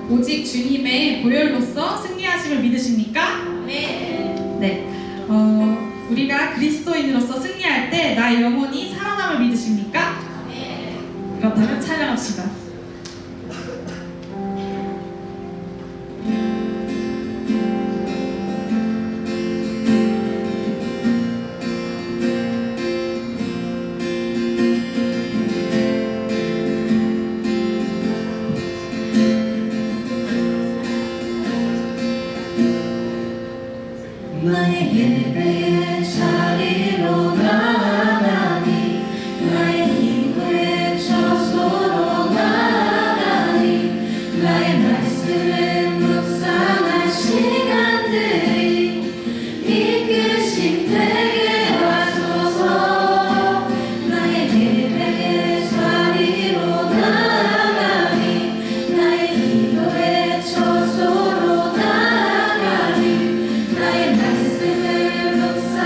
오직 주님의 보혈로서 승리하심을 믿으십니까? 네. 네. 우리가 그리스도인으로서 승리할 때 나의 영혼이 살아남을 믿으십니까? 네. 그렇다면 찬양합시다. 나의 예배의 자리로 나아가니 나의 기도의 처소로 나아가니 나의 말씀을 묵상할 시간들이 이끄심 되게 하소서. 나의 예배의 자리로 나아가니 나의 기도의 처소로 나아가니 나의 말씀을 묵상할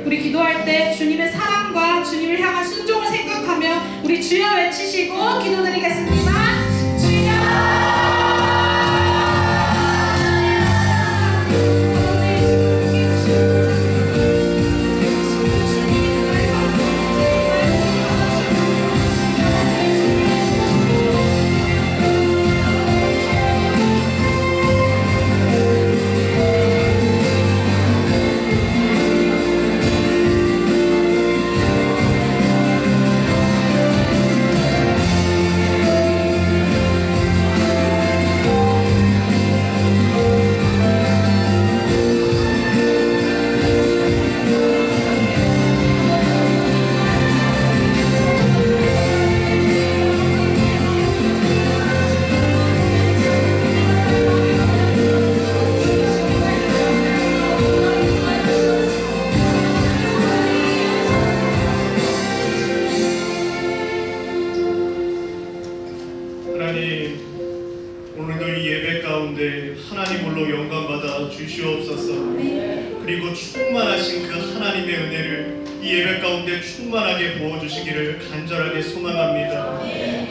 우리 기도할 때 주님의 사랑과 주님을 향한 순종을 생각하며 우리 주여 외치시고 기도드리겠습니다. 주여! 하나님, 오늘도 이 예배 가운데 하나님 홀로 영광 받아 주시옵소서. 그리고 충만하신 그 하나님의 은혜를 이 예배 가운데 충만하게 부어주시기를 간절하게 소망합니다.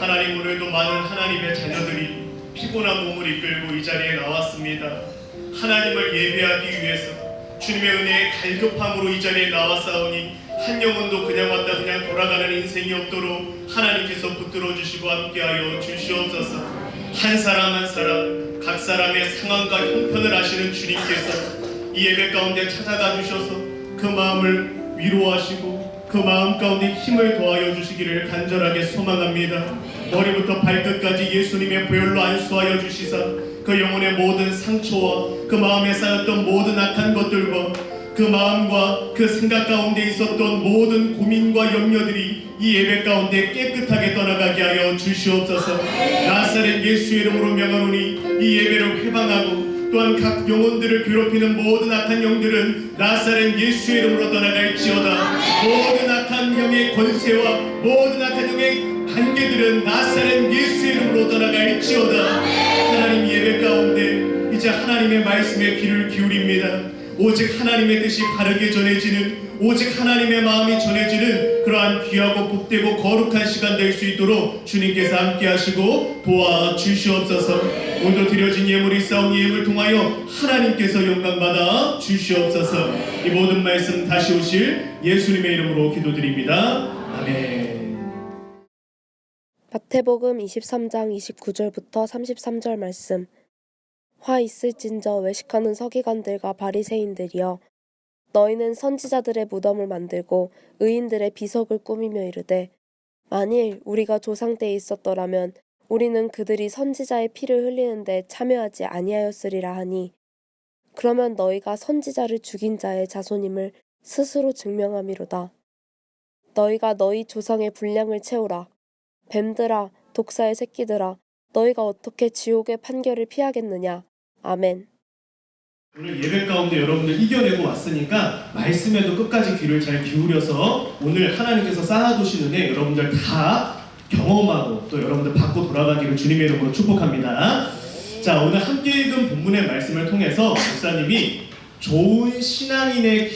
하나님, 오늘도 많은 하나님의 자녀들이 피곤한 몸을 이끌고 이 자리에 나왔습니다. 하나님을 예배하기 위해서 주님의 은혜의 갈급함으로 이 자리에 나왔사오니 한 영혼도 그냥 왔다 그냥 돌아가는 인생이 없도록 하나님께서 붙들어 주시고 함께하여 주시옵소서. 한 사람 한 사람 각 사람의 상황과 형편을 아시는 주님께서 이 예배 가운데 찾아가 주셔서 그 마음을 위로하시고 그 마음 가운데 힘을 더하여 주시기를 간절하게 소망합니다. 머리부터 발끝까지 예수님의 보혈로 안수하여 주시사 그 영혼의 모든 상처와 그 마음에 쌓였던 모든 악한 것들과 그 마음과 그 생각 가운데 있었던 모든 고민과 염려들이 이 예배 가운데 깨끗하게 떠나가게 하여 주시옵소서. 나사렛 예수의 이름으로 명하노니 이 예배를 회방하고 또한 각 영혼들을 괴롭히는 모든 악한 영들은 나사렛 예수의 이름으로 떠나갈지어다. 모든 악한 영의 권세와 모든 악한 영의 관계들은 나사렛 예수의 이름으로 떠나갈지어다. 하나님, 예배 가운데 이제 하나님의 말씀에 귀를 기울입니다. 오직 하나님의 뜻이 바르게 전해지는, 오직 하나님의 마음이 전해지는 그러한 귀하고 복되고 거룩한 시간 될 수 있도록 주님께서 함께 하시고 도와주시옵소서. 오늘도 드려진 예물이 쌓은 예물 통하여 하나님께서 영광받아 주시옵소서. 이 모든 말씀 다시 오실 예수님의 이름으로 기도드립니다. 아멘. 마태복음 23장 29절부터 33절 말씀. 화 있을진저 외식하는 서기관들과 바리새인들이여, 너희는 선지자들의 무덤을 만들고 의인들의 비석을 꾸미며 이르되, 만일 우리가 조상 때에 있었더라면 우리는 그들이 선지자의 피를 흘리는데 참여하지 아니하였으리라 하니, 그러면 너희가 선지자를 죽인 자의 자손임을 스스로 증명함이로다. 너희가 너희 조상의 분량을 채우라. 뱀들아, 독사의 새끼들아, 너희가 어떻게 지옥의 판결을 피하겠느냐. 아멘. 오늘 예배 가운데 여러분들 이겨내고 왔으니까 말씀에도 끝까지 귀를 잘 기울여서 오늘 하나님께서 쌓아두신 은혜 여러분들 다 경험하고 또 여러분들 받고 돌아가기를 주님의 이름으로 축복합니다. 자, 오늘 함께 읽은 본문의 말씀을 통해서 목사님이 좋은 신앙인의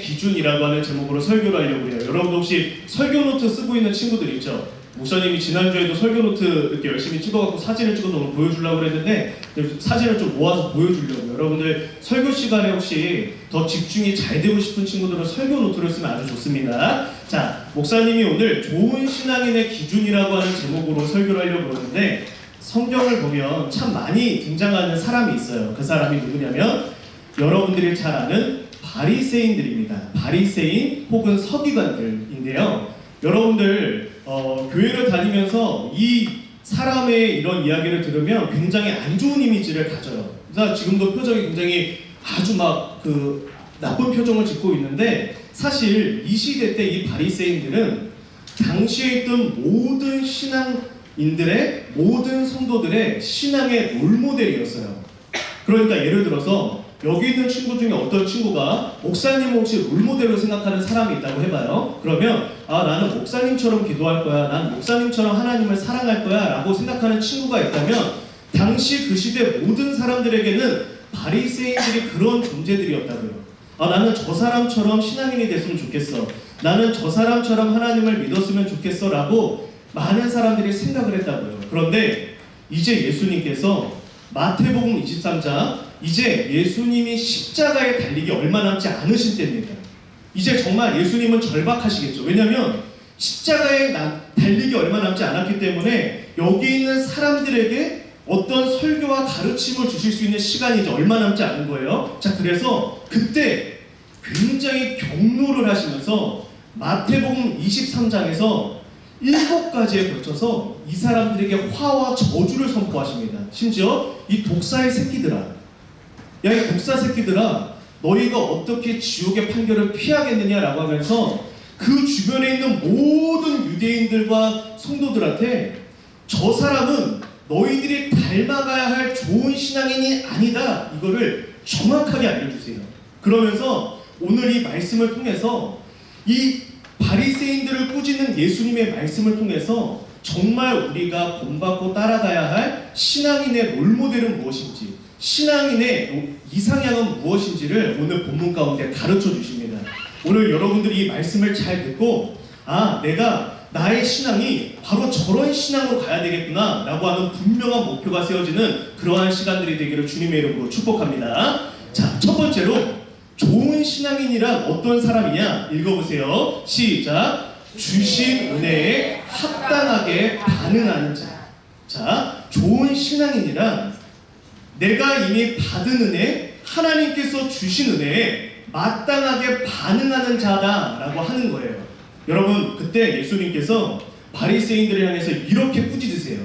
기준이라고 하는 제목으로 설교를 하려고 해요. 여러분 혹시 설교 노트 쓰고 있는 친구들 있죠? 목사님이 지난주에도 설교 노트 이렇게 열심히 찍어갖고 사진을 찍어서 오늘 보여주려고 했는데 사진을 좀 모아서 보여주려고요. 여러분들 설교 시간에 혹시 더 집중이 잘 되고 싶은 친구들은 설교 노트를 쓰면 아주 좋습니다. 자, 목사님이 오늘 좋은 신앙인의 기준이라고 하는 제목으로 설교를 하려고 그러는데 성경을 보면 참 많이 등장하는 사람이 있어요. 그 사람이 누구냐면 여러분들이 잘 아는 바리새인들입니다. 바리새인 혹은 서기관들인데요. 여러분들 교회를 다니면서 이 사람의 이런 이야기를 들으면 굉장히 안 좋은 이미지를 가져요. 그래서 지금도 표정이 굉장히 아주 막 그 나쁜 표정을 짓고 있는데 사실 이 시대 때 이 바리새인들은 당시에 있던 모든 신앙인들의 모든 성도들의 신앙의 롤모델이었어요. 그러니까 예를 들어서 여기 있는 친구 중에 어떤 친구가 목사님 혹시 롤모델로 생각하는 사람이 있다고 해봐요. 그러면 나는 목사님처럼 기도할 거야, 난 목사님처럼 하나님을 사랑할 거야 라고 생각하는 친구가 있다면 당시 그 시대 모든 사람들에게는 바리새인들이 그런 존재들이었다고요. 나는 저 사람처럼 신앙인이 됐으면 좋겠어. 나는 저 사람처럼 하나님을 믿었으면 좋겠어 라고 많은 사람들이 생각을 했다고요. 그런데 이제 예수님께서 마태복음 23장, 이제 예수님이 십자가에 달리기 얼마 남지 않으신 때입니다. 이제 정말 예수님은 절박하시겠죠. 왜냐하면 십자가에 달리기 얼마 남지 않았기 때문에 여기 있는 사람들에게 어떤 설교와 가르침을 주실 수 있는 시간이 이제 얼마 남지 않은 거예요. 자, 그래서 그때 굉장히 격노를 하시면서 마태복음 23장에서 7가지에 걸쳐서 이 사람들에게 화와 저주를 선포하십니다. 심지어 이 독사의 새끼들아, 야, 이 독사 새끼들아, 너희가 어떻게 지옥의 판결을 피하겠느냐라고 하면서 그 주변에 있는 모든 유대인들과 성도들한테 저 사람은 너희들이 닮아가야 할 좋은 신앙인이 아니다, 이거를 정확하게 알려주세요. 그러면서 오늘 이 말씀을 통해서 이 바리새인들을 꾸짖는 예수님의 말씀을 통해서 정말 우리가 본받고 따라가야 할 신앙인의 롤모델은 무엇인지, 신앙인의 이상향은 무엇인지를 오늘 본문 가운데 가르쳐 주십니다. 오늘 여러분들이 이 말씀을 잘 듣고 내가 나의 신앙이 바로 저런 신앙으로 가야 되겠구나 라고 하는 분명한 목표가 세워지는 그러한 시간들이 되기를 주님의 이름으로 축복합니다. 자, 첫 번째로 좋은 신앙인이란 어떤 사람이냐 읽어보세요. 시작. 주신 은혜에 합당하게 반응하는 자. 자, 좋은 신앙인이란 내가 이미 받은 은혜, 하나님께서 주신 은혜에 마땅하게 반응하는 자다라고 하는 거예요. 여러분, 그때 예수님께서 바리새인들을 향해서 이렇게 꾸짖으세요.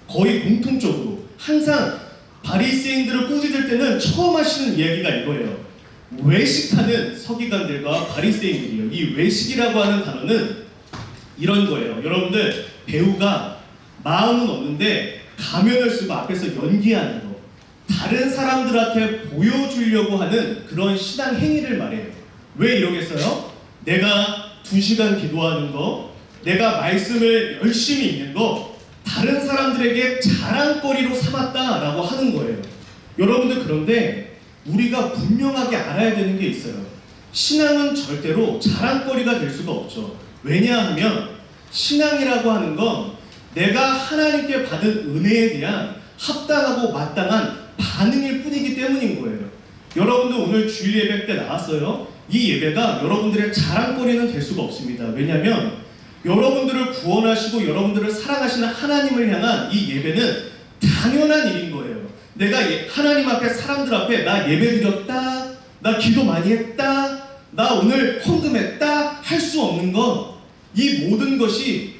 거의 공통적으로 항상 바리새인들을 꾸짖을 때는 처음 하시는 이야기가 이거예요. 외식하는 서기관들과 바리새인들이요. 이 외식이라고 하는 단어는 이런 거예요. 여러분들, 배우가 마음은 없는데 가면을 쓰고 앞에서 연기하는 거, 다른 사람들한테 보여주려고 하는 그런 신앙 행위를 말해요. 왜 이러겠어요? 내가 2시간 기도하는 거, 내가 말씀을 열심히 읽는 거, 다른 사람들에게 자랑거리로 삼았다라고 하는 거예요. 여러분들, 그런데 우리가 분명하게 알아야 되는 게 있어요. 신앙은 절대로 자랑거리가 될 수가 없죠. 왜냐하면 신앙이라고 하는 건 내가 하나님께 받은 은혜에 대한 합당하고 마땅한 반응일 뿐이기 때문인 거예요. 여러분들 오늘 주일 예배 때 나왔어요. 이 예배가 여러분들의 자랑거리는 될 수가 없습니다. 왜냐하면 여러분들을 구원하시고 여러분들을 사랑하시는 하나님을 향한 이 예배는 당연한 일인 거예요. 내가 하나님 앞에, 사람들 앞에 나 예배 드렸다, 나 기도 많이 했다, 나 오늘 헌금했다 할 수 없는 것, 이 모든 것이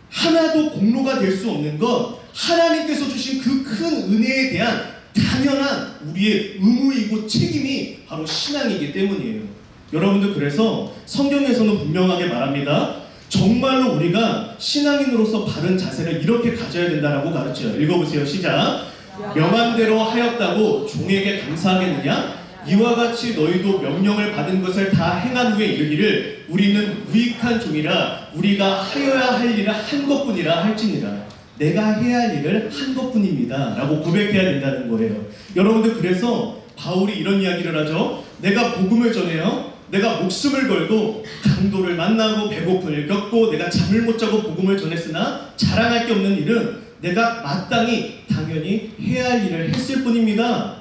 하나도 공로가 될 수 없는 것, 하나님께서 주신 그 큰 은혜에 대한 당연한 우리의 의무이고 책임이 바로 신앙이기 때문이에요. 여러분들, 그래서 성경에서는 분명하게 말합니다. 정말로 우리가 신앙인으로서 바른 자세를 이렇게 가져야 된다라고 가르쳐요. 읽어보세요. 시작. 명한 대로 하였다고 종에게 감사하겠느냐? 이와 같이 너희도 명령을 받은 것을 다 행한 후에 이르기를 우리는 무익한 종이라 우리가 하여야 할 일을 한 것뿐이라 할지니라. 내가 해야 할 일을 한 것뿐입니다 라고 고백해야 된다는 거예요. 여러분들, 그래서 바울이 이런 이야기를 하죠. 내가 복음을 전해요. 내가 목숨을 걸고 강도를 만나고 배고픔을 겪고 내가 잠을 못 자고 복음을 전했으나 자랑할 게 없는 일은 내가 마땅히 당연히 해야 할 일을 했을 뿐입니다.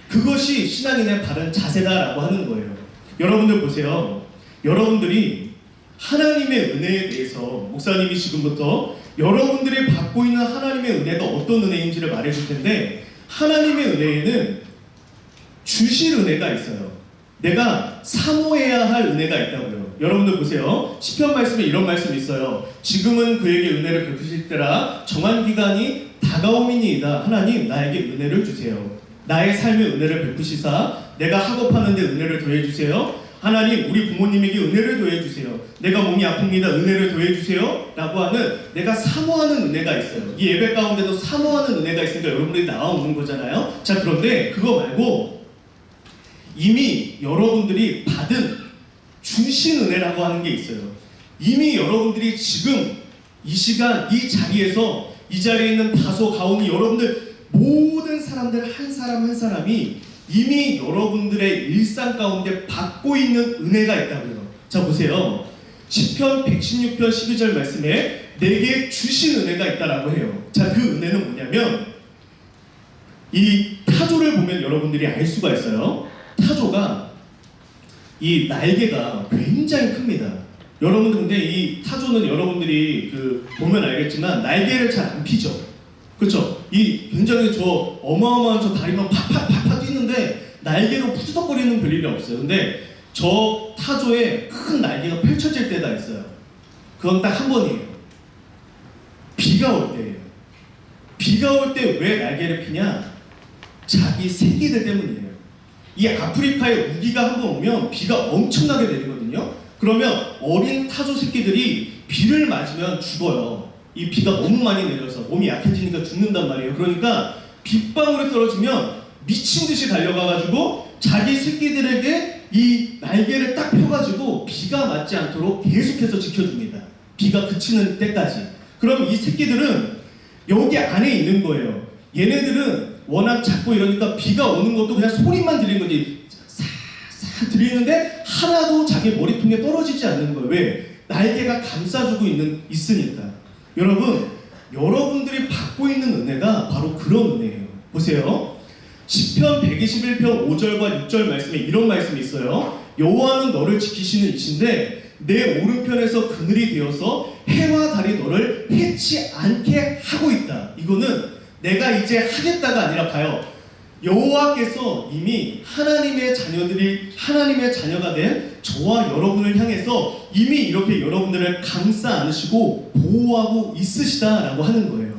그것이 신앙인의 바른 자세다라고 하는 거예요. 여러분들 보세요. 여러분들이 하나님의 은혜에 대해서 목사님이 지금부터 여러분들이 받고 있는 하나님의 은혜가 어떤 은혜인지를 말해줄 텐데, 하나님의 은혜에는 주실 은혜가 있어요. 내가 사모해야 할 은혜가 있다고요. 여러분들 보세요. 시편 말씀에 이런 말씀이 있어요. 지금은 그에게 은혜를 베푸실 때라 정한 기간이 다가옴이니이다. 하나님, 나에게 은혜를 주세요. 나의 삶의 은혜를 베푸시사 내가 학업하는 데 은혜를 더해주세요. 하나님, 우리 부모님에게 은혜를 더해주세요. 내가 몸이 아픕니다. 은혜를 더해주세요 라고 하는 내가 사모하는 은혜가 있어요. 이 예배 가운데도 사모하는 은혜가 있으니까 여러분들이 나와오는 거잖아요. 자, 그런데 그거 말고 이미 여러분들이 받은 주신 은혜라고 하는 게 있어요. 이미 여러분들이 지금 이 시간 이 자리에서 이 자리에 있는 다소 가운데 여러분들 모든 사람들 한 사람 한 사람이 이미 여러분들의 일상 가운데 받고 있는 은혜가 있다고요. 자 보세요. 시편 116편 12절 말씀에 내게 주신 은혜가 있다라고 해요. 자, 그 은혜는 뭐냐면 이 타조를 보면 여러분들이 알 수가 있어요. 타조가 이 날개가 굉장히 큽니다. 여러분들 근데 이 타조는 여러분들이 보면 알겠지만 날개를 잘 안 피죠. 그렇죠? 이 굉장히 저 어마어마한 저 다리만 팍팍팍팍 뛰는데 날개로 푸드덕거리는 별일이 없어요. 근데 저 타조의 큰 날개가 펼쳐질 때가 있어요. 그건 딱 한 번이에요. 비가 올 때예요. 비가 올 때 왜 날개를 피냐? 자기 새끼들 때문이에요. 이 아프리카에 우기가 한 번 오면 비가 엄청나게 내리거든요. 그러면 어린 타조 새끼들이 비를 맞으면 죽어요. 이 비가 너무 많이 내려서 몸이 약해지니까 죽는단 말이에요. 그러니까 빗방울이 떨어지면 미친 듯이 달려가가지고 자기 새끼들에게 이 날개를 딱 펴가지고 비가 맞지 않도록 계속해서 지켜줍니다. 비가 그치는 때까지. 그럼 이 새끼들은 여기 안에 있는 거예요. 얘네들은 워낙 작고 이러니까 비가 오는 것도 그냥 소리만 들리는 거지 싹싹 들리는데 하나도 자기 머리통에 떨어지지 않는 거예요. 왜? 날개가 감싸주고 있으니까. 여러분, 여러분들이 받고 있는 은혜가 바로 그런 은혜예요. 보세요. 시편 121편 5절과 6절 말씀에 이런 말씀이 있어요. 여호와는 너를 지키시는 이신데 내 오른편에서 그늘이 되어서 해와 달이 너를 해치 않게 하고 있다. 이거는 내가 이제 하겠다가 아니라 봐요. 여호와께서 이미 하나님의 자녀가 된 저와 여러분을 향해서 이미 이렇게 여러분들을 감싸 안으시고 보호하고 있으시다라고 하는 거예요.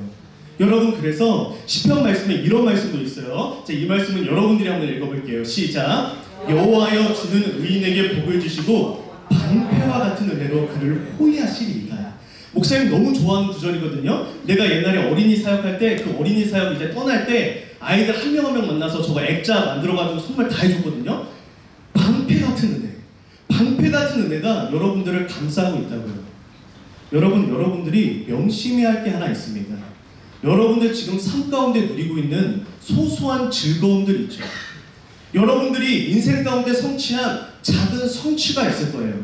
여러분, 그래서 시편 말씀에 이런 말씀도 있어요. 자, 이 말씀은 여러분들이 한번 읽어볼게요. 시작. 여호와여 주는 의인에게 복을 주시고 방패와 같은 은혜로 그를 호위하시리이다. 목사님 너무 좋아하는 구절이거든요. 내가 옛날에 어린이 사역할 때 그 어린이 사역 이제 떠날 때 아이들 한 명 한 명 만나서 저거 액자 만들어가지고 선물 다 해줬거든요. 방패 같은 은혜. 방패 같은 은혜가 여러분들을 감싸고 있다고요. 여러분들이 명심해야 할 게 하나 있습니다. 여러분들 지금 삶 가운데 누리고 있는 소소한 즐거움들 있죠. 여러분들이 인생 가운데 성취한 작은 성취가 있을 거예요.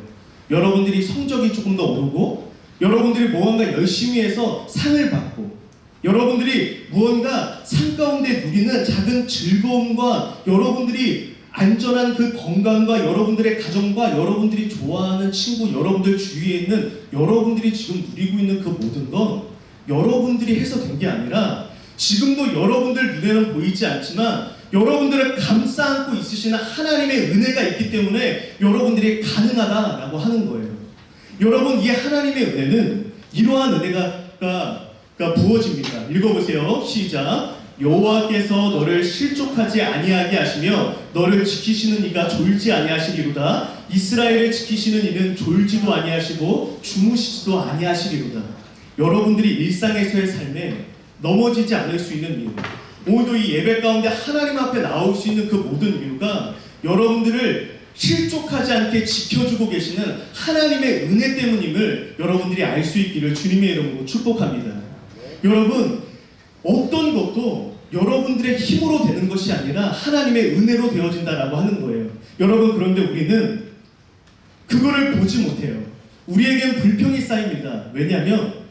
여러분들이 성적이 조금 더 오르고 여러분들이 무언가 열심히 해서 상을 받고 여러분들이 무언가 삶 가운데 누리는 작은 즐거움과 여러분들이 안전한 그 건강과 여러분들의 가정과 여러분들이 좋아하는 친구, 여러분들 주위에 있는 여러분들이 지금 누리고 있는 그 모든 건 여러분들이 해서 된 게 아니라 지금도 여러분들 눈에는 보이지 않지만 여러분들을 감싸 안고 있으시는 하나님의 은혜가 있기 때문에 여러분들이 가능하다라고 하는 거예요. 여러분, 이 하나님의 은혜는 이러한 은혜가 부어집니다. 읽어보세요. 시작. 여호와께서 너를 실족하지 아니하게 하시며 너를 지키시는 이가 졸지 아니하시리로다. 이스라엘을 지키시는 이는 졸지도 아니하시고 주무시지도 아니하시리로다. 여러분들이 일상에서의 삶에 넘어지지 않을 수 있는 이유, 오늘도 이 예배 가운데 하나님 앞에 나올 수 있는 그 모든 이유가 여러분들을 실족하지 않게 지켜주고 계시는 하나님의 은혜 때문임을 여러분들이 알 수 있기를 주님의 이름으로 축복합니다. 여러분, 어떤 것도 여러분들의 힘으로 되는 것이 아니라 하나님의 은혜로 되어진다라고 하는 거예요. 여러분, 그런데 우리는 그거를 보지 못해요. 우리에겐 불평이 쌓입니다. 왜냐하면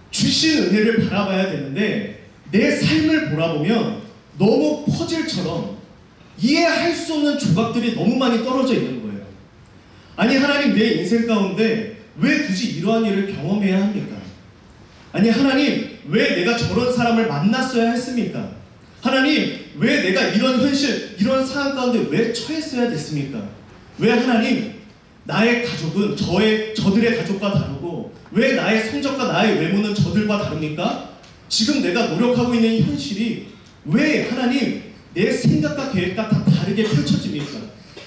주신 은혜를 바라봐야 되는데 내 삶을 돌아보면 너무 퍼즐처럼 이해할 수 없는 조각들이 너무 많이 떨어져 있는 거예요. 아니, 하나님, 내 인생 가운데 왜 굳이 이러한 일을 경험해야 합니까? 아니, 하나님, 왜 내가 저런 사람을 만났어야 했습니까? 하나님, 왜 내가 이런 현실, 이런 상황 가운데 왜 처했어야 됐습니까? 왜 하나님, 나의 가족은 저들의 가족과 다르고 왜 나의 성적과 나의 외모는 저들과 다릅니까? 지금 내가 노력하고 있는 현실이 왜 하나님 내 생각과 계획과 다 다르게 펼쳐집니까?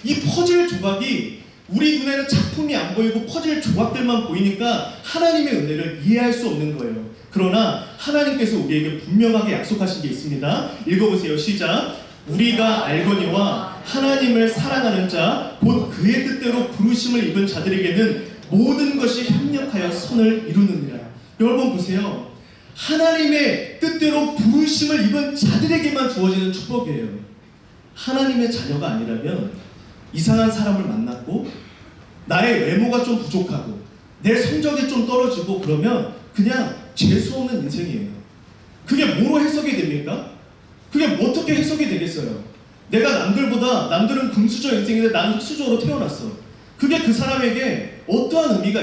이 퍼즐 조각이 우리 눈에는 작품이 안 보이고 퍼즐 조각들만 보이니까 하나님의 은혜를 이해할 수 없는 거예요. 그러나 하나님께서 우리에게 분명하게 약속하신 게 있습니다. 읽어보세요. 시작. 우리가 알거니와 하나님을 사랑하는 자 곧 그의 뜻대로 부르심을 입은 자들에게는 모든 것이 협력하여 선을 이루느니라. 여러분 보세요. 하나님의 뜻대로 부르심을 입은 자들에게만 주어지는 축복이에요. 하나님의 자녀가 아니라면 이상한 사람을 만났고 나의 외모가 좀 부족하고 내 성적이 좀 떨어지고 그러면 그냥 재수없는 인생이에요. 그게 뭐로 해석이 됩니까? 그게 어떻게 해석이 되겠어요? 내가 남들은 금수저 인생인데 나는 흑수저로 태어났어. 그게 그 사람에게 어떠한 의미가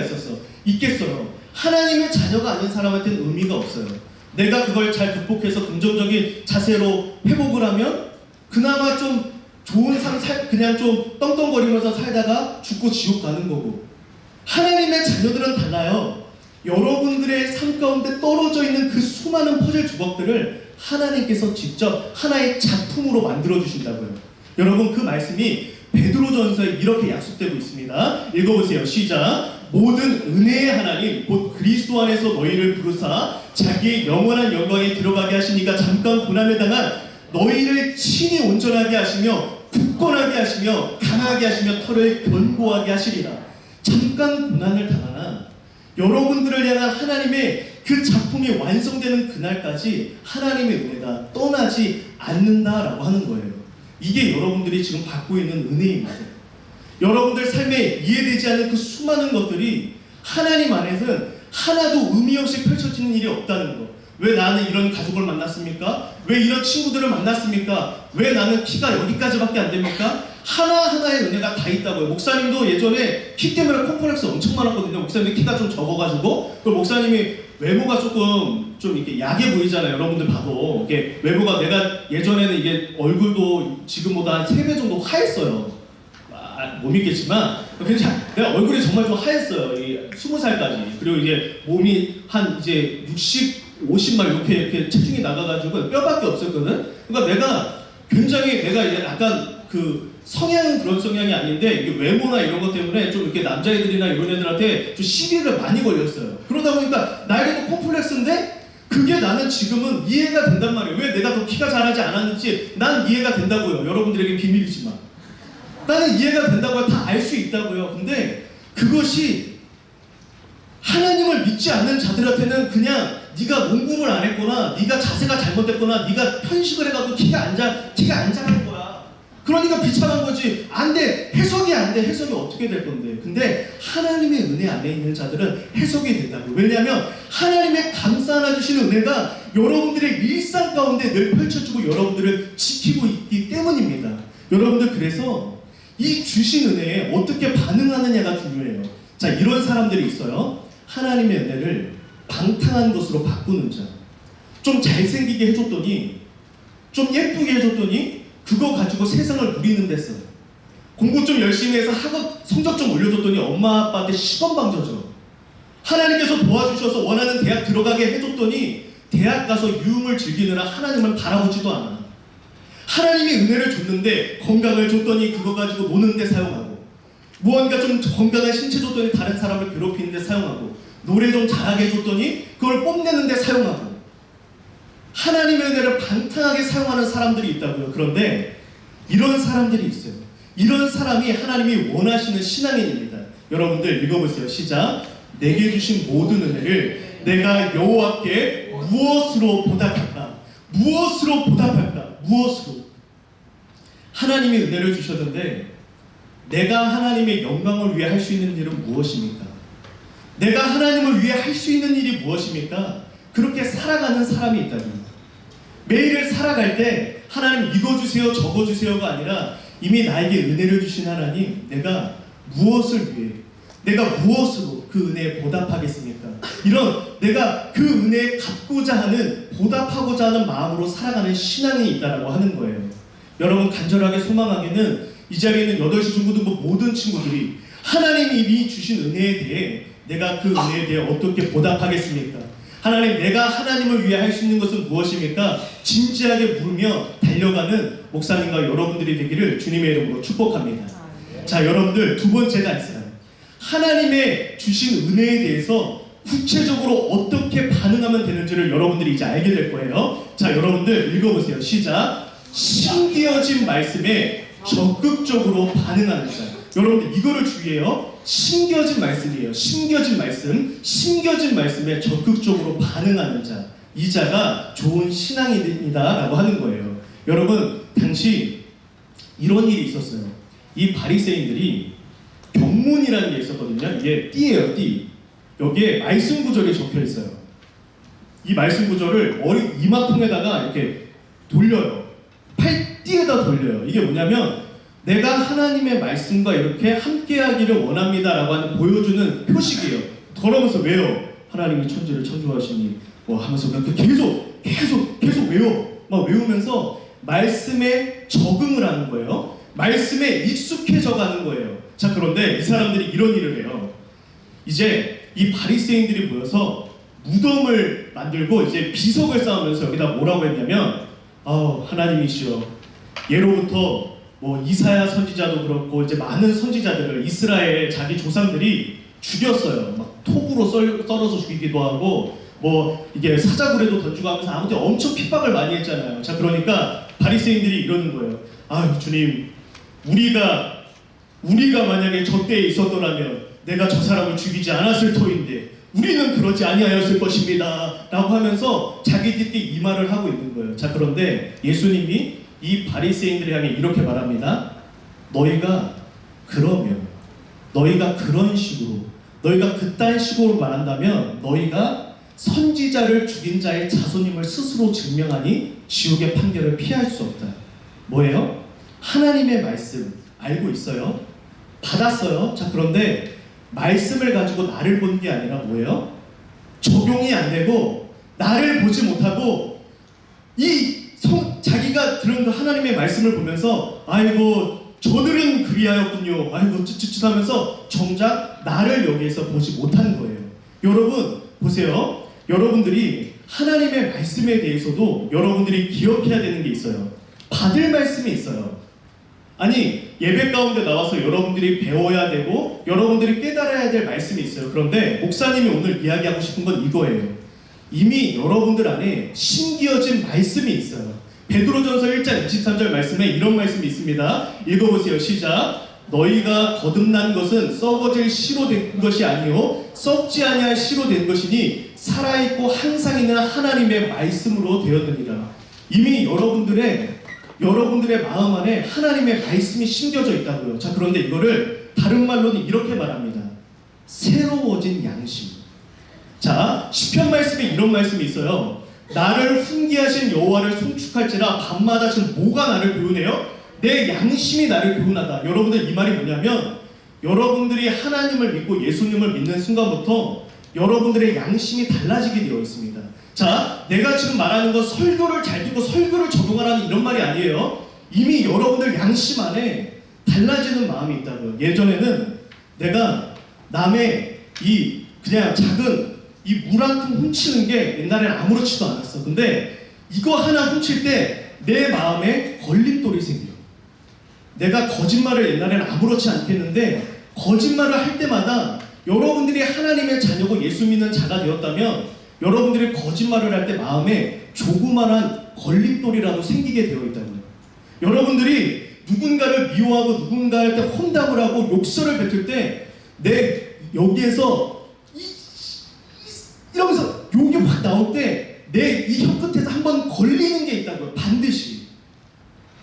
있겠어요? 하나님의 자녀가 아닌 사람한테는 의미가 없어요. 내가 그걸 잘 극복해서 긍정적인 자세로 회복을 하면 그나마 좀 좋은 삶 그냥 좀 떵떵거리면서 살다가 죽고 지옥 가는 거고, 하나님의 자녀들은 달라요. 여러분들의 삶 가운데 떨어져 있는 그 수많은 퍼즐 조각들을 하나님께서 직접 하나의 작품으로 만들어 주신다고요. 여러분, 그 말씀이 베드로전서에 이렇게 약속되고 있습니다. 읽어보세요. 시작. 모든 은혜의 하나님 곧 그리스도 안에서 너희를 부르사 자기의 영원한 영광에 들어가게 하시니까 잠깐 고난을 당한 너희를 친히 온전하게 하시며 굳건하게 하시며 강하게 하시며 털을 견고하게 하시리라. 잠깐 고난을 당하나 여러분들을 향한 하나님의 그 작품이 완성되는 그날까지 하나님의 은혜가 떠나지 않는다라고 하는 거예요. 이게 여러분들이 지금 받고 있는 은혜입니다. 여러분들 삶에 이해되지 않는 그 수많은 것들이 하나님 안에서는 하나도 의미 없이 펼쳐지는 일이 없다는 거. 왜 나는 이런 가족을 만났습니까? 왜 이런 친구들을 만났습니까? 왜 나는 키가 여기까지밖에 안 됩니까? 하나하나의 은혜가 다 있다고요. 목사님도 예전에 키 때문에 콤플렉스 엄청 많았거든요. 목사님이 키가 좀 적어가지고, 그 목사님이 외모가 좀 이렇게 야해 보이잖아요. 여러분들 봐도 이게 외모가, 내가 예전에는 이게 얼굴도 지금보다 한 3배 정도 하였어요. 못 믿겠지만 그냥 내가 얼굴이 정말 좀 하였어요. 20살까지. 그리고 이제 몸이 한 이제 60, 50만 이렇게 체중이 나가가지고 뼈밖에 없었거든. 그러니까 내가 이제 약간 그 성향은 그런 성향이 아닌데 이게 외모나 이런 것 때문에 좀 이렇게 남자애들이나 이런 애들한테 좀 시비를 많이 걸렸어요. 그러다 보니까 나에게도 콤플렉스인데 그게 나는 지금은 이해가 된단 말이에요. 왜 내가 더 키가 자라지 않았는지 난 이해가 된다고요. 여러분들에게 비밀이지만 나는 이해가 된다고요. 다 알 수 있다고요. 근데 그것이 하나님을 믿지 않는 자들한테는 그냥 네가 공부를 안 했거나 네가 자세가 잘못됐거나 네가 편식을 해갖고 키가 안 자라는 거야. 그러니까 비참한 거지. 안 돼. 해석이 안 돼. 해석이 어떻게 될 건데. 근데 하나님의 은혜 안에 있는 자들은 해석이 된다고. 왜냐하면 하나님의 감싸 안아주시는 은혜가 여러분들의 일상 가운데 늘 펼쳐지고 여러분들을 지키고 있기 때문입니다. 여러분들, 그래서 이 주신 은혜에 어떻게 반응하느냐가 중요해요. 자, 이런 사람들이 있어요. 하나님의 은혜를 방탕한 것으로 바꾸는 자. 좀 잘생기게 해줬더니, 좀 예쁘게 해줬더니 그거 가지고 세상을 누리는 데 써요. 공부 좀 열심히 해서 학업 성적 좀 올려줬더니 엄마 아빠한테 시범방 져줘. 하나님께서 도와주셔서 원하는 대학 들어가게 해줬더니 대학 가서 유흥을 즐기느라 하나님을 바라보지도 않아. 하나님이 은혜를 줬는데 건강을 줬더니 그거 가지고 노는 데 사용하고, 무언가 좀 건강한 신체 줬더니 다른 사람을 괴롭히는 데 사용하고, 노래 좀 잘하게 해줬더니 그걸 뽐내는 데 사용하고, 하나님의 은혜를 방탕하게 사용하는 사람들이 있다고요. 그런데 이런 사람들이 있어요. 이런 사람이 하나님이 원하시는 신앙인입니다. 여러분들 읽어보세요. 시작. 내게 주신 모든 은혜를 내가 여호와께 무엇으로 보답할까? 무엇으로 보답할까? 무엇으로? 하나님이 은혜를 주셨는데 내가 하나님의 영광을 위해 할 수 있는 일은 무엇입니까? 내가 하나님을 위해 할 수 있는 일이 무엇입니까? 그렇게 살아가는 사람이 있다면, 매일을 살아갈 때 하나님 이거 주세요 저거 주세요가 아니라 이미 나에게 은혜를 주신 하나님, 내가 무엇을 위해, 내가 무엇으로 그 은혜에 보답하겠습니까? 이런 내가 그 은혜에 갚고자 하는, 보답하고자 하는 마음으로 살아가는 신앙이 있다라고 하는 거예요. 여러분, 간절하게 소망하기는 이 자리에 있는 8시 중고등부 모든 친구들이 하나님이 이미 주신 은혜에 대해 내가 그 은혜에 대해 어떻게 보답하겠습니까? 하나님, 내가 하나님을 위해 할 수 있는 것은 무엇입니까? 진지하게 물으며 달려가는 목사님과 여러분들이 되기를 주님의 이름으로 축복합니다. 자, 여러분들, 두 번째가 있어요. 하나님의 주신 은혜에 대해서 구체적으로 어떻게 반응하면 되는지를 여러분들이 이제 알게 될 거예요. 자, 여러분들 읽어보세요. 시작. 신기어진 말씀에 적극적으로 반응하는 자. 여러분들 이거를 주의해요. 신겨진 말씀이에요. 신겨진 말씀. 신겨진 말씀에 적극적으로 반응하는 자. 이 자가 좋은 신앙인이다 라고 하는 거예요. 여러분, 당시 이런 일이 있었어요. 이 바리새인들이 경문이라는 게 있었거든요. 이게 띠예요, 띠. 여기에 말씀 구절이 적혀 있어요. 이 말씀 구절을 머리 이마통에다가 이렇게 돌려요. 팔띠에다 돌려요. 이게 뭐냐면 내가 하나님의 말씀과 이렇게 함께하기를 원합니다라고 하는 보여주는 표식이에요. 그러면서 왜요? 하나님이 천지를 창조하시니 뭐 하면서 계속 외워. 막 외우면서 말씀에 적응을 하는 거예요. 말씀에 익숙해져 가는 거예요. 자, 그런데 이 사람들이 이런 일을 해요. 이제 이 바리새인들이 모여서 무덤을 만들고 이제 비석을 쌓으면서 여기다 뭐라고 했냐면 하나님이시여, 예로부터 뭐 이사야 선지자도 그렇고 이제 많은 선지자들을 이스라엘 자기 조상들이 죽였어요. 막 톱으로 썰어서 죽이기도 하고 뭐 이게 사자굴에도 던지고 하면서 아무튼 엄청 핍박을 많이 했잖아요. 자, 그러니까 바리새인들이 이러는 거예요. 아유 주님, 우리가 만약에 저 때에 있었더라면 내가 저 사람을 죽이지 않았을 터인데 우리는 그러지 아니하였을 것입니다 라고 하면서 자기들끼리 이 말을 하고 있는 거예요. 자, 그런데 예수님이 이 바리새인들을 향해 이렇게 말합니다. 너희가 그런 식으로, 너희가 그딴 식으로 말한다면 너희가 선지자를 죽인 자의 자손임을 스스로 증명하니 지옥의 판결을 피할 수 없다. 뭐예요? 하나님의 말씀 알고 있어요? 받았어요? 자, 그런데 말씀을 가지고 나를 본 게 아니라 뭐예요? 적용이 안 되고 나를 보지 못하고 자기가 들은 그 하나님의 말씀을 보면서 아이고 저들은 그리하였군요, 아이고 쯧쯧쯧 하면서 정작 나를 여기에서 보지 못한 거예요. 여러분 보세요. 여러분들이 하나님의 말씀에 대해서도 여러분들이 기억해야 되는 게 있어요. 받을 말씀이 있어요. 아니, 예배 가운데 나와서 여러분들이 배워야 되고 여러분들이 깨달아야 될 말씀이 있어요. 그런데 목사님이 오늘 이야기하고 싶은 건 이거예요. 이미 여러분들 안에 심기어진 말씀이 있어요. 베드로전서 1장 23절 말씀에 이런 말씀이 있습니다. 읽어보세요. 시작. 너희가 거듭난 것은 썩어질 씨로 된 것이 아니요 썩지 아니할 씨로 된 것이니 살아있고 항상 있는 하나님의 말씀으로 되었느니라. 이미 여러분들의 마음 안에 하나님의 말씀이 심겨져 있다고요. 자, 그런데 이거를 다른 말로는 이렇게 말합니다. 새로워진 양심. 자, 시편 말씀에 이런 말씀이 있어요. 나를 훈계하신 여호와를 송축할지라 밤마다 지금 뭐가 나를 교훈해요? 내 양심이 나를 교훈하다. 여러분들 이 말이 뭐냐면 여러분들이 하나님을 믿고 예수님을 믿는 순간부터 여러분들의 양심이 달라지게 되어 있습니다. 자, 내가 지금 말하는 건 설교를 잘 듣고 설교를 적용하라는 이런 말이 아니에요. 이미 여러분들 양심 안에 달라지는 마음이 있다고요. 예전에는 내가 남의 그냥 작은 물 한 통 훔치는 게 옛날에는 아무렇지도 않았어. 근데 이거 하나 훔칠 때 내 마음에 걸림돌이 생겨요. 내가 거짓말을 옛날에는 아무렇지 않겠는데 거짓말을 할 때마다 여러분들이 하나님의 자녀고 예수 믿는 자가 되었다면 여러분들이 거짓말을 할 때 마음에 조그만한 걸림돌이라도 생기게 되어 있다고요. 여러분들이 누군가를 미워하고 누군가한테 혼담을 하고 욕설을 뱉을 때 내 여기에서 이러면서 욕이 확 나올 때 내 이 혀끝에서 한번 걸리는 게 있다고요. 반드시.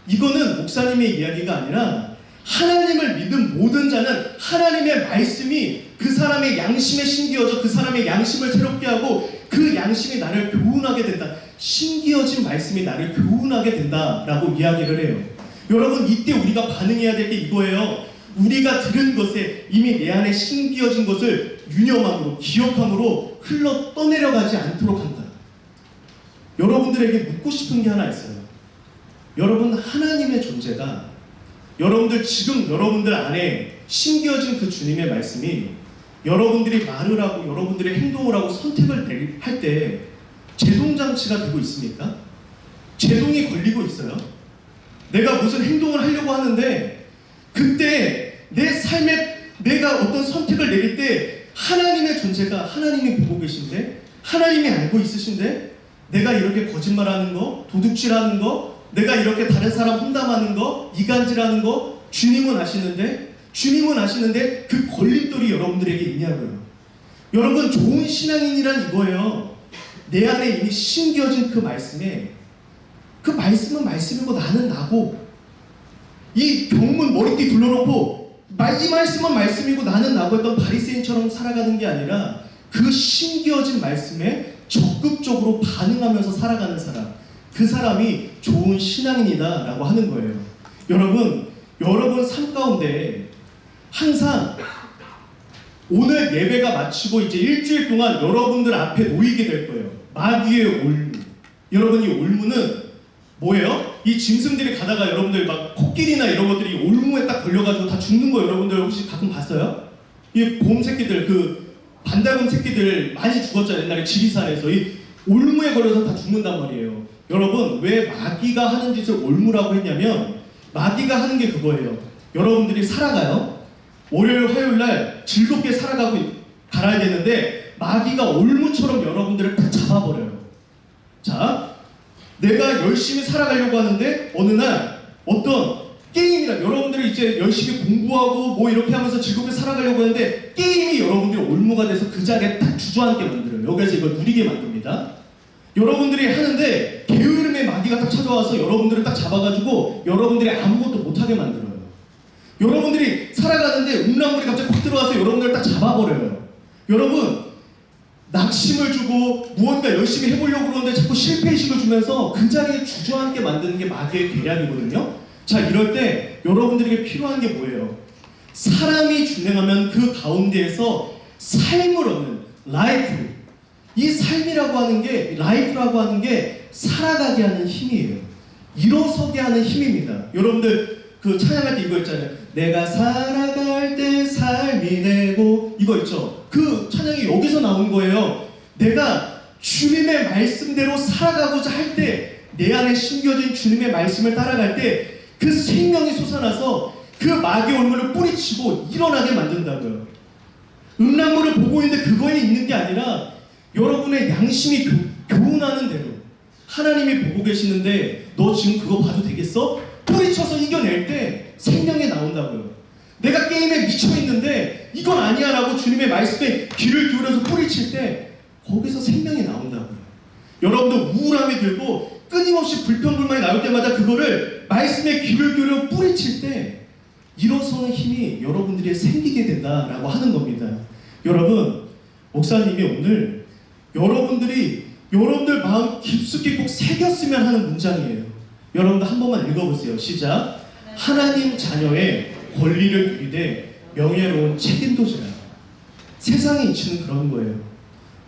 이거는 목사님의 이야기가 아니라 하나님을 믿은 모든 자는 하나님의 말씀이 그 사람의 양심에 심기어져 그 사람의 양심을 새롭게 하고 그 양심이 나를 교훈하게 된다. 심기어진 말씀이 나를 교훈하게 된다라고 이야기를 해요. 여러분, 이때 우리가 반응해야 될 게 이거예요. 우리가 들은 것에 이미 내 안에 심기어진 것을 유념함으로 기억함으로 흘러 떠내려가지 않도록 한다. 여러분들에게 묻고 싶은 게 하나 있어요. 여러분, 하나님의 존재가 지금 여러분들 안에 심겨진 그 주님의 말씀이 여러분들이 말을 하고 여러분들이 행동을 하고 선택을 할 때 제동장치가 되고 있습니까? 제동이 걸리고 있어요. 내가 무슨 행동을 하려고 하는데 그때 내 삶에 내가 어떤 선택을 내릴 때 하나님의 존재가 하나님이 보고 계신데 하나님이 알고 있으신데 내가 이렇게 거짓말하는 거, 도둑질하는 거, 내가 이렇게 다른 사람 험담하는 거, 이간질하는 거 주님은 아시는데 그 걸림돌이 여러분들에게 있냐고요. 여러분, 좋은 신앙인이란 이거예요. 내 안에 이미 심겨진 그 말씀에 그 말씀은 말씀이고 나는 나고 이 경문 머리띠 둘러놓고 이 말씀은 말씀이고 나는 나고 했던 바리새인처럼 살아가는 게 아니라 그 심겨진 말씀에 적극적으로 반응하면서 살아가는 사람, 그 사람이 좋은 신앙인이다 라고 하는 거예요. 여러분 삶 가운데 항상 오늘 예배가 마치고 이제 일주일 동안 여러분들 앞에 놓이게 될 거예요. 마귀의 올무. 여러분, 이 올무는 뭐예요? 이 짐승들이 가다가 여러분들 막 코끼리나 이런 것들이 올무에 딱 걸려가지고 다 죽는 거 여러분들 혹시 가끔 봤어요? 이 곰 새끼들, 그 반달곰 새끼들 많이 죽었잖아요. 옛날에 지리산에서. 이 올무에 걸려서 다 죽는단 말이에요. 여러분, 왜 마귀가 하는 짓을 올무라고 했냐면 마귀가 하는 게 그거예요. 여러분들이 살아가요. 월요일, 화요일날 즐겁게 살아가고 갈아야 되는데 마귀가 올무처럼 여러분들을 딱 잡아버려요. 자, 내가 열심히 살아가려고 하는데 어느 날 어떤 게임이라 여러분들이 이제 열심히 공부하고 뭐 이렇게 하면서 즐겁게 살아가려고 하는데 게임이 여러분들이 올무가 돼서 그 자리에 딱 주저앉게 만들어요. 여기서 이걸 누리게 만듭니다. 여러분들이 하는데 게으름의 마귀가 딱 찾아와서 여러분들을 딱 잡아가지고 여러분들이 아무것도 못하게 만들어요. 여러분들이 살아가는데 음란물이 갑자기 확 들어와서 여러분들을 딱 잡아버려요. 여러분, 낙심을 주고 무언가 열심히 해보려고 그러는데 자꾸 실패의식을 주면서 그 자리에 주저앉게 만드는 게 마귀의 계략이거든요. 자, 이럴 때 여러분들에게 필요한 게 뭐예요? 사람이 준행하면 그 가운데에서 삶을 얻는 라이프. 이 삶이라고 하는 게, 라이프라고 하는 게 살아가게 하는 힘이에요. 일어서게 하는 힘입니다. 여러분들 그 찬양할 때 이거 있잖아요. 내가 살아갈 때 삶이 되고, 이거 있죠. 그 찬양이 여기서 나온 거예요. 내가 주님의 말씀대로 살아가고자 할 때, 내 안에 심겨진 주님의 말씀을 따라갈 때 그 생명이 솟아나서 그 마귀의 올무를 뿌리치고 일어나게 만든다고요. 음란물을 보고 있는데 그거에 있는 게 아니라 여러분의 양심이 교훈하는 대로 하나님이 보고 계시는데 너 지금 그거 봐도 되겠어? 뿌리쳐서 이겨낼 때 생명이 나온다고요. 내가 게임에 미쳐있는데 이건 아니야 라고 주님의 말씀에 귀를 기울여서 뿌리칠 때 거기서 생명이 나온다고요. 여러분들 우울함이 들고 끊임없이 불평불만이 나올 때마다 그거를 말씀에 귀를 기울여 뿌리칠 때 일어서는 힘이 여러분들이 생기게 된다라고 하는 겁니다. 여러분, 목사님이 오늘 여러분들 마음 깊숙이 꼭 새겼으면 하는 문장이에요. 여러분들 한 번만 읽어보세요. 시작. 하나님 자녀의 권리를 누리되 명예로운 책임도 지라. 세상에 이치는 그런 거예요.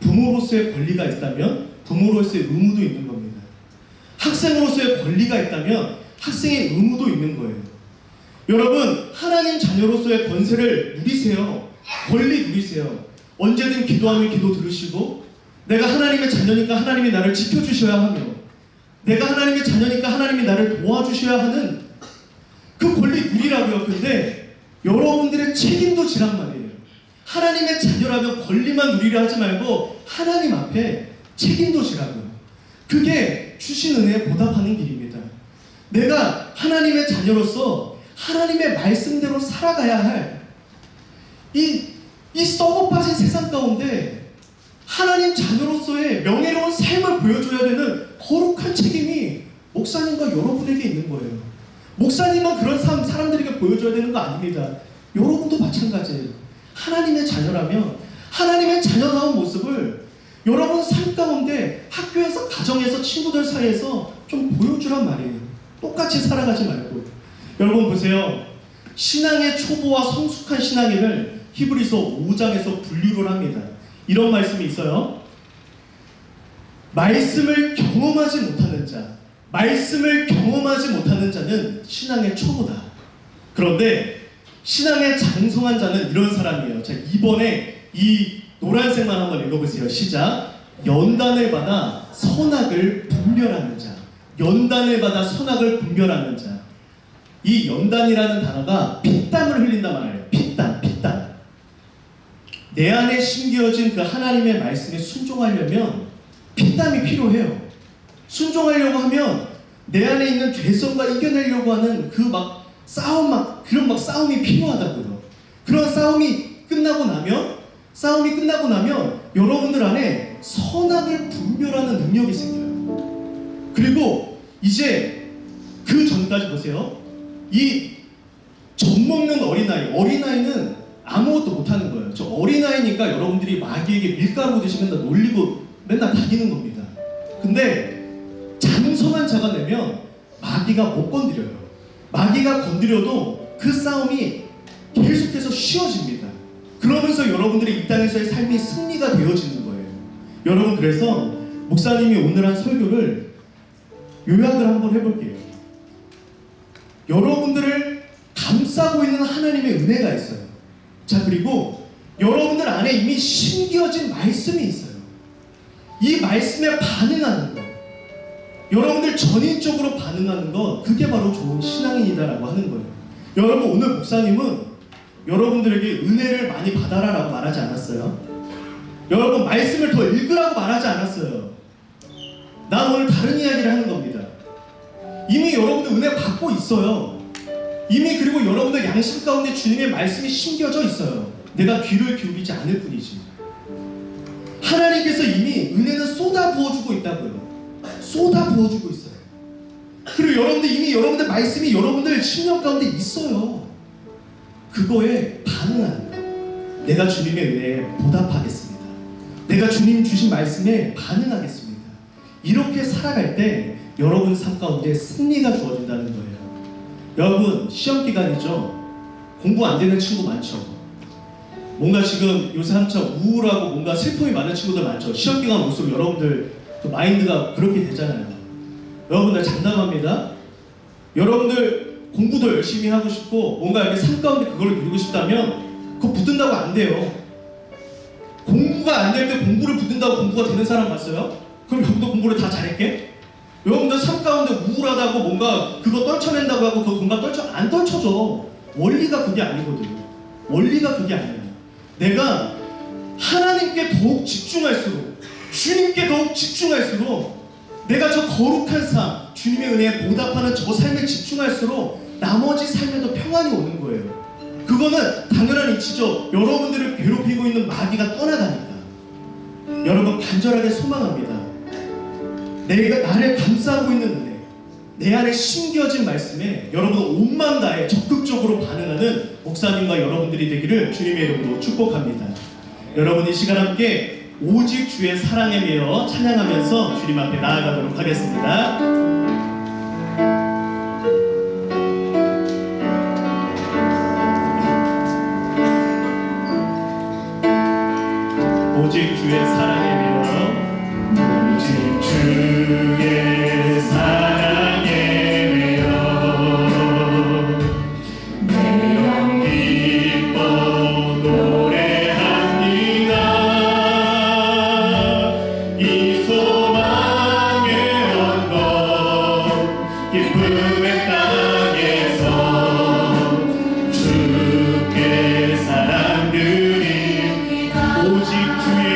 부모로서의 권리가 있다면 부모로서의 의무도 있는 겁니다. 학생으로서의 권리가 있다면 학생의 의무도 있는 거예요. 여러분, 하나님 자녀로서의 권세를 누리세요. 권리 누리세요. 언제든 기도하면 기도 들으시고, 내가 하나님의 자녀니까 하나님이 나를 지켜주셔야 하며, 내가 하나님의 자녀니까 하나님이 나를 도와주셔야 하는 그 권리 누리라고요. 근데 여러분들의 책임도 지란 말이에요. 하나님의 자녀라면 권리만 누리려 하지 말고 하나님 앞에 책임도 지라고요. 그게 주신 은혜에 보답하는 길입니다. 내가 하나님의 자녀로서 하나님의 말씀대로 살아가야 할 이 썩어 빠진 세상 가운데 하나님 자녀로서의 명예로운 삶을 보여줘야 되는 거룩한 책임이 목사님과 여러분에게 있는 거예요. 목사님만 그런 사람들에게 보여줘야 되는 거 아닙니다. 여러분도 마찬가지예요. 하나님의 자녀라면 하나님의 자녀다운 모습을 여러분 삶 가운데 학교에서, 가정에서, 친구들 사이에서 좀 보여주란 말이에요. 똑같이 살아가지 말고. 여러분 보세요. 신앙의 초보와 성숙한 신앙인을 히브리서 5장에서 분류를 합니다. 이런 말씀이 있어요. 말씀을 경험하지 못하는 자는 신앙의 초보다. 그런데 신앙의 장성한 자는 이런 사람이에요. 자, 이번에 이 노란색만 한번 읽어보세요. 시작. 연단을 받아 선악을 분별하는 자. 연단을 받아 선악을 분별하는 자. 이 연단이라는 단어가 피땀을 흘린단 말이에요. 피땀. 내 안에 심겨진 그 하나님의 말씀에 순종하려면 피땀이 필요해요. 순종하려고 하면 내 안에 있는 죄성과 이겨내려고 하는 그 막 그런 싸움이 필요하다고요. 그런 싸움이 끝나고 나면 여러분들 안에 선악을 분별하는 능력이 생겨요. 그리고 이제 그 전까지 보세요. 이 젖먹는 어린아이는 아무것도 못하는 거예요. 저 어린아이니까 여러분들이 마귀에게 밀가루 드시 맨날 놀리고 맨날 다니는 겁니다. 근데 장성한 자가 되면 마귀가 못 건드려요. 마귀가 건드려도 그 싸움이 계속해서 쉬워집니다. 그러면서 여러분들이 이 땅에서의 삶이 승리가 되어지는 거예요. 여러분, 그래서 목사님이 오늘 한 설교를 요약을 한번 해볼게요. 여러분들을 감싸고 있는 하나님의 은혜가 있어요. 자, 그리고 여러분들 안에 이미 심겨진 말씀이 있어요. 이 말씀에 반응하는 것, 여러분들 전인적으로 반응하는 것, 그게 바로 좋은 신앙인이다라고 하는 거예요. 여러분, 오늘 목사님은 여러분들에게 은혜를 많이 받아라라고 말하지 않았어요. 여러분, 말씀을 더 읽으라고 말하지 않았어요. 난 오늘 다른 이야기를 하는 겁니다. 이미 여러분들 은혜 받고 있어요. 이미, 그리고 여러분들 양심 가운데 주님의 말씀이 심겨져 있어요. 내가 귀를 기울이지 않을 뿐이지. 하나님께서 이미 은혜는 쏟아 부어주고 있다고요. 쏟아 부어주고 있어요. 그리고 여러분들 이미 여러분들 말씀이 여러분들 심령 가운데 있어요. 그거에 반응하는 거예요. 내가 주님의 은혜에 보답하겠습니다. 내가 주님 주신 말씀에 반응하겠습니다. 이렇게 살아갈 때 여러분 삶 가운데 승리가 주어진다는 거예요. 여러분, 시험 기간이죠. 공부 안 되는 친구 많죠. 뭔가 지금 요새 한참 우울하고 뭔가 슬픔이 많은 친구들 많죠. 시험 기간 올수록 여러분들 마인드가 그렇게 되잖아요. 여러분들 장담합니다. 여러분들 공부도 열심히 하고 싶고 뭔가 이렇게 삶 가운데 그걸 누리고 싶다면 그거 붙든다고 안 돼요. 공부가 안 될 때 공부를 붙든다고 공부가 되는 사람 봤어요? 그럼 여러분도 공부를 다 잘했게? 여러분들 삶 가운데 우울하다고 뭔가 그거 떨쳐낸다고 하고 그거 공부 안 떨쳐져. 원리가 그게 아니거든요. 원리가 그게 아니에요. 내가 하나님께 더욱 집중할수록, 주님께 더욱 집중할수록, 내가 저 거룩한 삶, 주님의 은혜에 보답하는 저 삶에 집중할수록 나머지 삶에도 평안이 오는 거예요. 그거는 당연한 이치죠. 여러분들을 괴롭히고 있는 마귀가 떠나가니까. 여러분, 간절하게 소망합니다. 내가 나를 감싸고 있는 은혜, 내 안에 심겨진 말씀에 여러분 온 마음 다해 적극적으로 반응하는 목사님과 여러분들이 되기를 주님의 이름으로 축복합니다. 여러분, 이 시간 함께 오직 주의 사랑에 매여 찬양하면서 주님 앞에 나아가도록 하겠습니다. 오직 주의 사랑에 매여, 오직 주의 사랑에 매여 내 영 기뻐 노래합니다. 이 소망의 언덕 기쁨의 땅에서 주께 사랑 드립니다. 오직 주의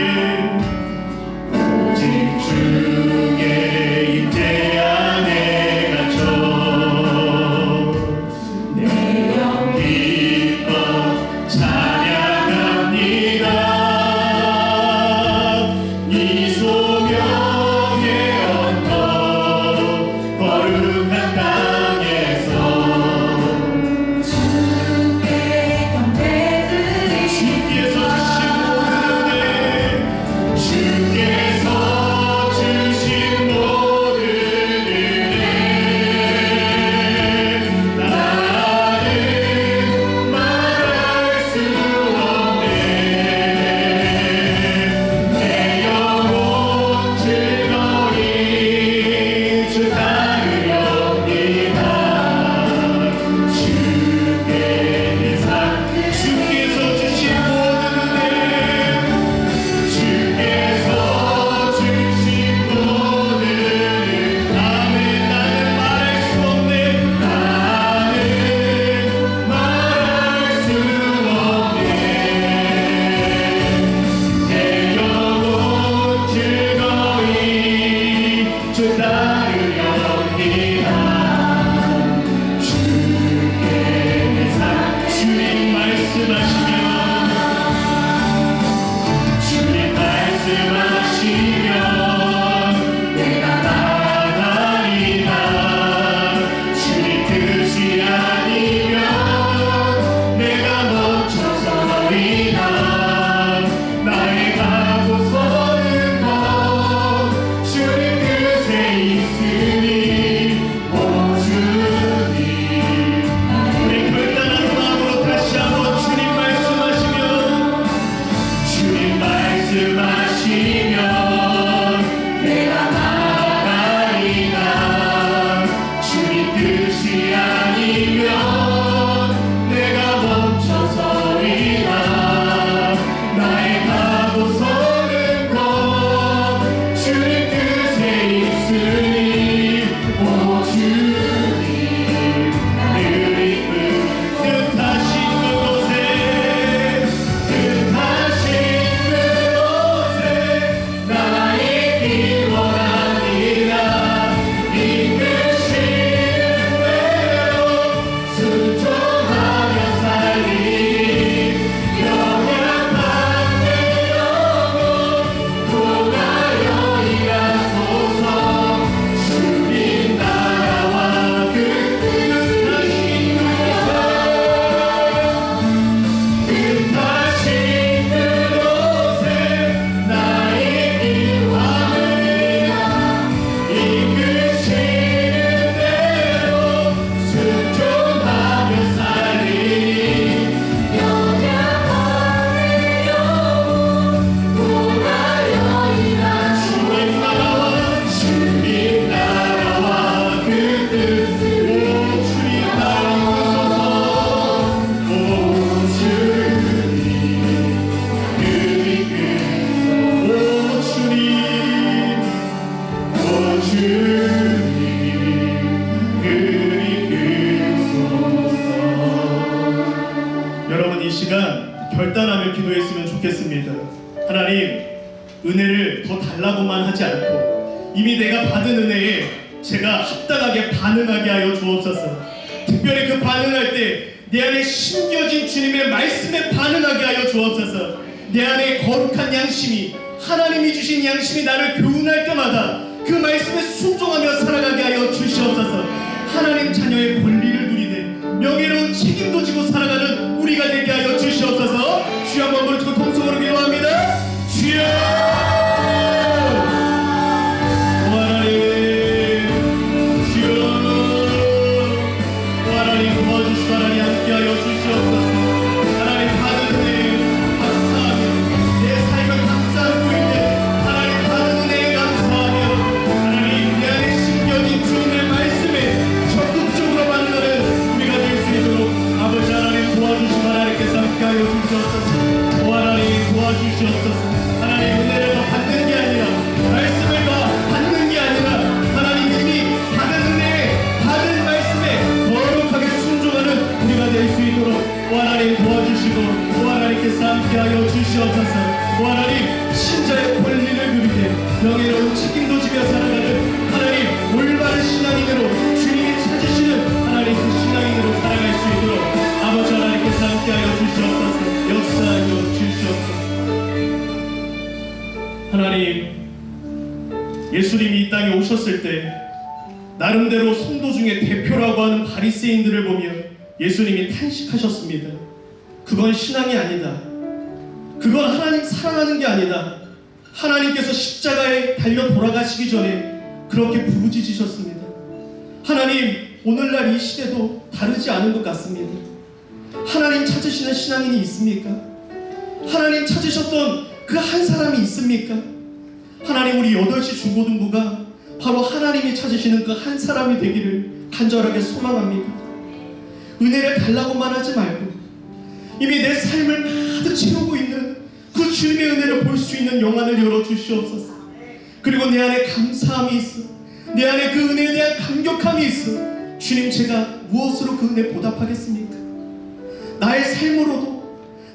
여러분 이 시간 결단하며 기도했으면 좋겠습니다. 하나님, 은혜를 더 달라고만 하지 않고 이미 내가 받은 은혜에 제가 합당하게 반응하게 하여 주옵소서. 특별히 그 반응할 때 내 안에 심겨진 주님의 말씀에 반응하게 하여 주옵소서. 내 안에 거룩한 양심이, 하나님이 주신 양심이 나를 교훈할 때마다 그 말씀에 순종하며 살아가게 하여 주시옵소서. 하나님 자녀의 권리를 누리되 명예로운 책임도 지고 살아가는 우리가 되게 하여 주시옵소서. 주여 한번 부르고 통성으로 기도합니다. 주여! 하나님 은혜를 더 받는 게 아니라 말씀을 더 받는 게 아니라 하나님 이미 받은 은혜, 받은 말씀에 거룩하게 순종하는 우리가 될 수 있도록 하나님 도와주시고 하나님께서 함께하여 주시옵소서. 하나님 신자의 권리를 누리되 명예로운 책임도 지며 살아가는 하나님 올바른 신앙인으로 주님이 찾으시는 하나님 그 신앙인으로 살아갈 수 있도록 아버지 하나님께서 함께하여 주시옵소서. 역사하여 주시옵소서. 하나님, 예수님이 이 땅에 오셨을 때 나름대로 성도 중에 대표라고 하는 바리새인들을 보며 예수님이 탄식하셨습니다. 그건 신앙이 아니다. 그건 하나님 사랑하는 게 아니다. 하나님께서 십자가에 달려 돌아가시기 전에 그렇게 부르짖으셨습니다. 하나님, 오늘날 이 시대도 다르지 않은 것 같습니다. 하나님 찾으시는 신앙인이 있습니까? 하나님 찾으셨던 그 한 사람이 있습니까? 하나님, 우리 8시 중고등부가 바로 하나님이 찾으시는 그 한 사람이 되기를 간절하게 소망합니다. 은혜를 달라고만 하지 말고 이미 내 삶을 가득 채우고 있는 그 주님의 은혜를 볼 수 있는 영안을 열어주시옵소서. 그리고 내 안에 감사함이 있어, 내 안에 그 은혜에 대한 감격함이 있어. 주님, 제가 무엇으로 그 은혜 보답하겠습니까? 나의 삶으로도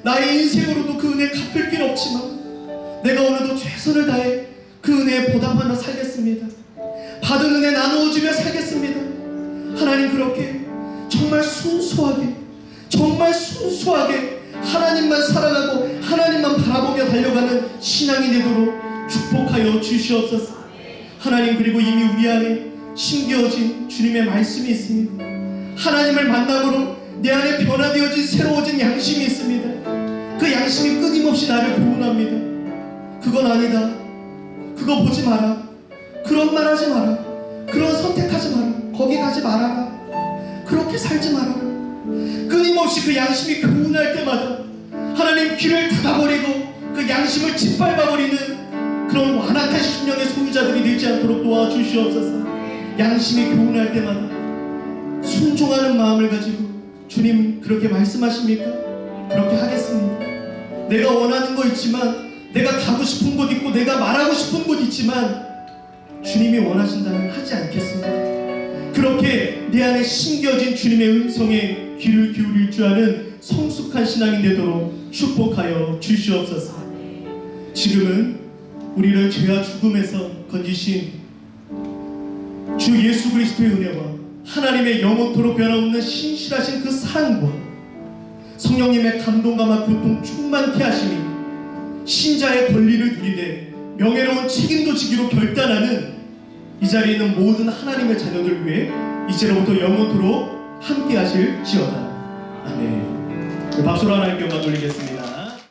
나의 인생으로도 그 은혜 갚을 길 없지만 내가 오늘도 최선을 다해 그 은혜에 보답하며 살겠습니다. 받은 은혜 나누어주며 살겠습니다. 하나님, 그렇게 정말 순수하게 하나님만 사랑하고 하나님만 바라보며 달려가는 신앙이 되도록 축복하여 주시옵소서. 하나님, 그리고 이미 우리 안에 심겨진 주님의 말씀이 있습니다. 하나님을 만남으로 내 안에 변화되어진 새로워진 양심이 있습니다. 그 양심이 끊임없이 나를 교훈합니다. 그건 아니다, 그거 보지 마라, 그런 말 하지 마라, 그런 선택하지 마라, 거기 가지 말아라, 그렇게 살지 마라. 끊임없이 그 양심이 교훈할 때마다 하나님 귀를 닫아버리고 그 양심을 짓밟아버리는 그런 완악한 심령의 소유자들이 되지 않도록 도와주시옵소서. 양심이 교훈할 때마다 순종하는 마음을 가지고, 주님 그렇게 말씀하십니까? 그렇게 하겠습니다. 내가 원하는 거 있지만, 내가 가고 싶은 곳 있고, 내가 말하고 싶은 곳 있지만 주님이 원하신다면 하지 않겠습니다. 그렇게 내 안에 심겨진 주님의 음성에 귀를 기울일 줄 아는 성숙한 신앙이 되도록 축복하여 주시옵소서. 지금은 우리를 죄와 죽음에서 건지신 주 예수 그리스도의 은혜와 하나님의 영원토록 변함없는 신실하신 그 사랑과 성령님의 감동감과 교통 충만케 하심이 신자의 권리를 누리되 명예로운 책임도 지기로 결단하는 이 자리에 있는 모든 하나님의 자녀들 위해 이제로부터 영원토록 함께 하실지어다. 아멘. 박수로 하나님께 영광 돌리겠습니다.